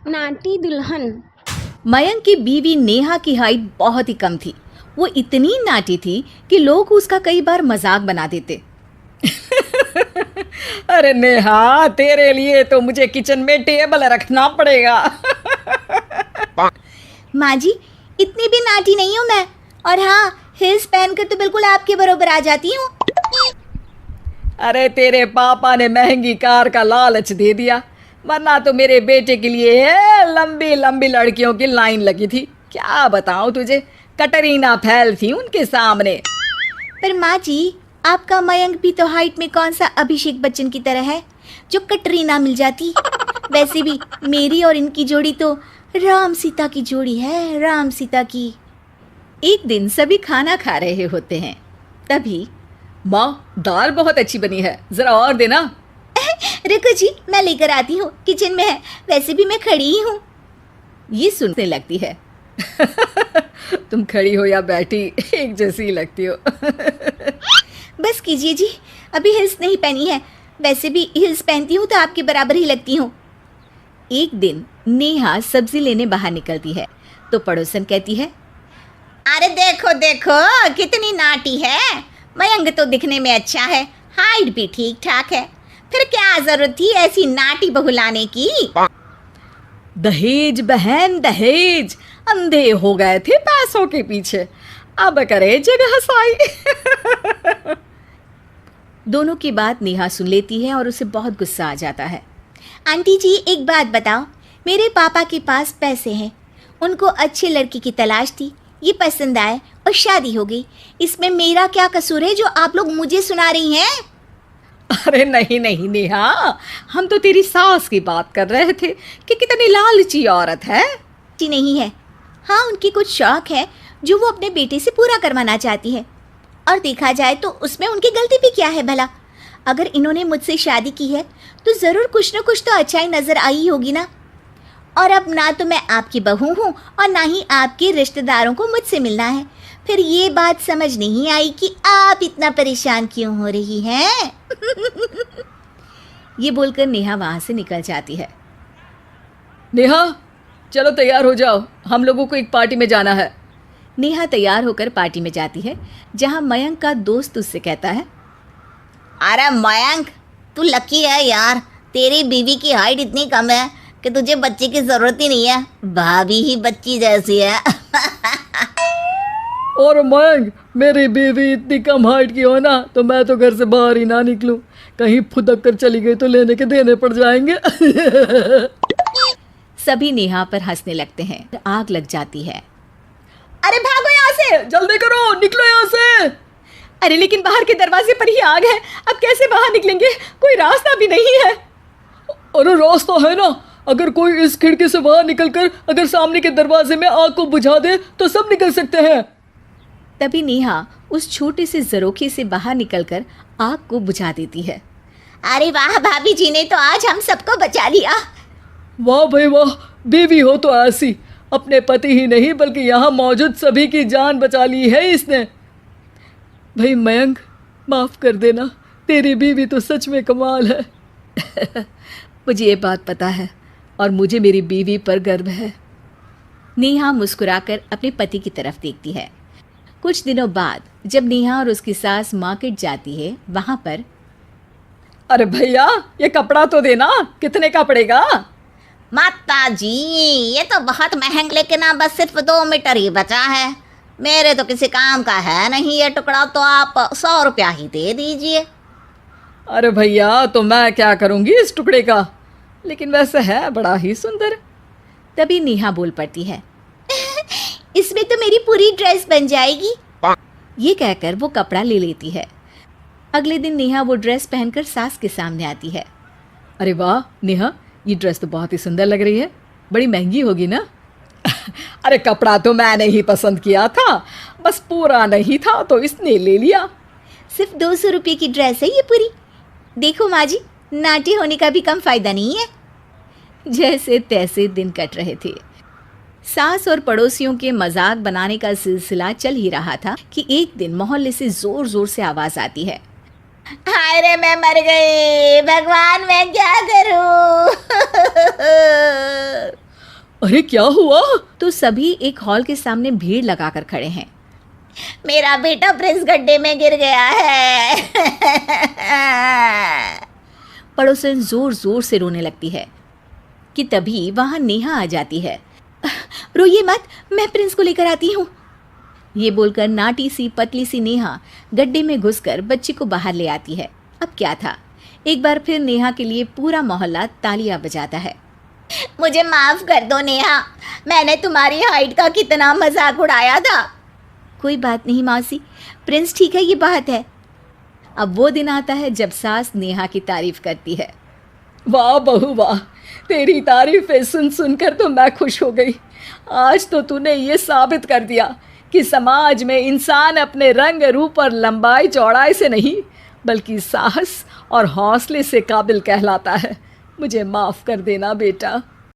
नाटी दुल्हन। मयंक की बीवी नेहा की हाइट बहुत ही कम थी। वो इतनी नाटी थी कि लोग उसका कई बार मजाक बना देते। अरे नेहा, तेरे लिए तो मुझे किचन में टेबल रखना पड़ेगा। माँ जी, इतनी भी नाटी नहीं हूँ मैं, और हाँ, हिल्स पहनकर तो बिल्कुल आपके बराबर आ जाती हूँ। अरे तेरे पापा ने महंगी कार का लालच दे दिया, वरना तो मेरे बेटे के लिए लंबी लंबी लड़कियों की लाइन लगी थी। क्या बताऊं तुझे, कटरीना फैल थी उनके सामने। पर माँ जी, आपका मयंक भी तो हाइट में कौन सा अभिषेक बच्चन की तरह है जो कटरीना मिल जाती। वैसे भी मेरी और इनकी जोड़ी तो राम सीता की जोड़ी है, राम सीता की। एक दिन सभी खाना खा रहे होते हैं, तभी माँ, दाल बहुत अच्छी बनी है, जरा और देना। रुको जी, मैं लेकर आती हूँ, किचन में है, वैसे भी मैं खड़ी ही हूँ। ये सुनने लगती है। तुम खड़ी हो या बैठी, एक जैसी लगती हो। बस कीजिए जी, अभी हिल्स नहीं पहनी है, वैसे भी हिल्स पहनती हूँ तो आपके बराबर ही लगती हूँ। एक दिन नेहा सब्जी लेने बाहर निकलती है तो पड़ोसन कहती है, अरे देखो देखो कितनी नाटी है, मयंक तो दिखने में अच्छा है, हाइट भी ठीक ठाक है, फिर क्या जरूरत थी ऐसी नाटी बहू लाने की। दहेज बहन, दहेज, अंधे हो गए थे पैसों के पीछे, अब करे जगह साई। दोनों की बात नेहा सुन लेती है और उसे बहुत गुस्सा आ जाता है। आंटी जी, एक बात बताओ, मेरे पापा के पास पैसे हैं, उनको अच्छे लड़की की तलाश थी, ये पसंद आए और शादी हो गई, इसमें मेरा क्या कसूर है जो आप लोग मुझे सुना रही हैं? अरे नहीं नहीं नेहा, हम तो तेरी सास की बात कर रहे थे कि कितनी लालची औरत है। जी नहीं है, हाँ, उनकी कुछ शौक है जो वो अपने बेटे से पूरा करवाना चाहती है, और देखा जाए तो उसमें उनकी गलती भी क्या है भला। अगर इन्होंने मुझसे शादी की है तो ज़रूर कुछ न कुछ तो अच्छाई नज़र आई होगी ना। और अब ना तो मैं आपकी बहू हूँ और ना ही आपके रिश्तेदारों को मुझसे मिलना है, फिर ये बात समझ नहीं आई कि आप इतना परेशान क्यों हो रही हैं। ये बोलकर नेहा वहाँ से निकल जाती है। नेहा, चलो तैयार हो जाओ, हम लोगों को एक पार्टी में जाना है। नेहा तैयार होकर पार्टी में जाती है, जहाँ मयंक का दोस्त उससे कहता है, अरे मयंक, तू लकी है यार, तेरी बीवी की हाइट इतनी कम है कि तुझे बच्चे की ज़रूरत ही नहीं है, भाभी ही बच्ची जैसी है। और मयंक, मेरी बीवी इतनी कम हाइट की हो ना तो मैं तो घर से बाहर ही ना निकलूं, कहीं फुदक कर चली गई तो लेने के देने पड़ जाएंगे। सभी नेहा पर हंसने लगते हैं, आग लग जाती है। अरे भागो यहाँ से, जल्दी करो, निकलो यहाँ से। अरे लेकिन बाहर के दरवाजे पर ही आग है, अब कैसे बाहर निकलेंगे, कोई रास्ता भी नहीं है। अरे रास्ता है ना, अगर कोई इस खिड़की से बाहर निकलकर अगर सामने के दरवाजे में आग को बुझा दे तो सब निकल सकते हैं। तभी नेहा उस छोटे से जरोखे से बाहर निकलकर आग को बुझा देती है। अरे वाह, भाभी जी ने तो आज हम सबको बचा लिया। वाह भाई वाह, बीवी हो तो ऐसी, अपने पति ही नहीं बल्कि यहाँ मौजूद सभी की जान बचा ली है इसने। भाई मयंक, माफ़ कर देना, तेरी बीवी तो सच में कमाल है। मुझे ये बात पता है और मुझे मेरी बीवी पर गर्व है। नेहा मुस्कुराकर अपने पति की तरफ देखती है। कुछ दिनों बाद जब नेहा और उसकी सास मार्केट जाती है, वहाँ पर, अरे भैया, ये कपड़ा तो देना, कितने का पड़ेगा? माता जी, ये तो बहुत महंगा, लेकिन अब बस सिर्फ 2 मीटर ही बचा है, मेरे तो किसी काम का है नहीं ये टुकड़ा, तो आप 100 रुपया ही दे दीजिए। अरे भैया, तो मैं क्या करूँगी इस टुकड़े का, लेकिन वैसे है बड़ा ही सुंदर। तभी नेहा बोल पड़ती है, इसमें तो मेरी पूरी ड्रेस बन जाएगी। ये कहकर वो कपड़ा ले लेती है। अगले दिन नेहा वो ड्रेस पहनकर सास के सामने आती है। अरे वाह नेहा, ये ड्रेस तो बहुत ही सुंदर लग रही है, बड़ी महंगी होगी ना? अरे कपड़ा तो मैंने ही पसंद किया था, बस पूरा नहीं था तो इसने ले लिया। सिर्फ 200 रुपये की ड्रेस है ये पूरी। देखो माँ जी, नाटी होने का भी कम फायदा नहीं है। जैसे तैसे दिन कट रहे थे। सास और पड़ोसियों के मजाक बनाने का सिलसिला चल ही रहा था कि एक दिन मोहल्ले से जोर जोर से आवाज आती है, हाय रे मैं मर गई, भगवान मैं क्या करूं। अरे क्या हुआ? तो सभी एक हॉल के सामने भीड़ लगाकर खड़े हैं। मेरा बेटा प्रिंस गड्ढे में गिर गया है। पड़ोसन जोर जोर से रोने लगती है कि तभी वहां नेहा आ जाती है। रोइए मत, मैं प्रिंस को लेकर आती हूँ। ये बोलकर नाटी सी पतली सी नेहा गड्ढे में घुसकर बच्ची को बाहर ले आती है। अब क्या था, एक बार फिर नेहा के लिए पूरा मोहल्ला तालियां बजाता है। मुझे माफ कर दो नेहा, मैंने तुम्हारी हाइट का कितना मजाक उड़ाया था। कोई बात नहीं मौसी, प्रिंस ठीक है, ये बात है। अब वो दिन आता है जब सास नेहा की तारीफ करती है। वाह बहू वाह, तेरी तारीफें सुन सुनकर तो मैं खुश हो गई। आज तो तूने ये साबित कर दिया कि समाज में इंसान अपने रंग रूप और लंबाई चौड़ाई से नहीं बल्कि साहस और हौसले से काबिल कहलाता है। मुझे माफ़ कर देना बेटा।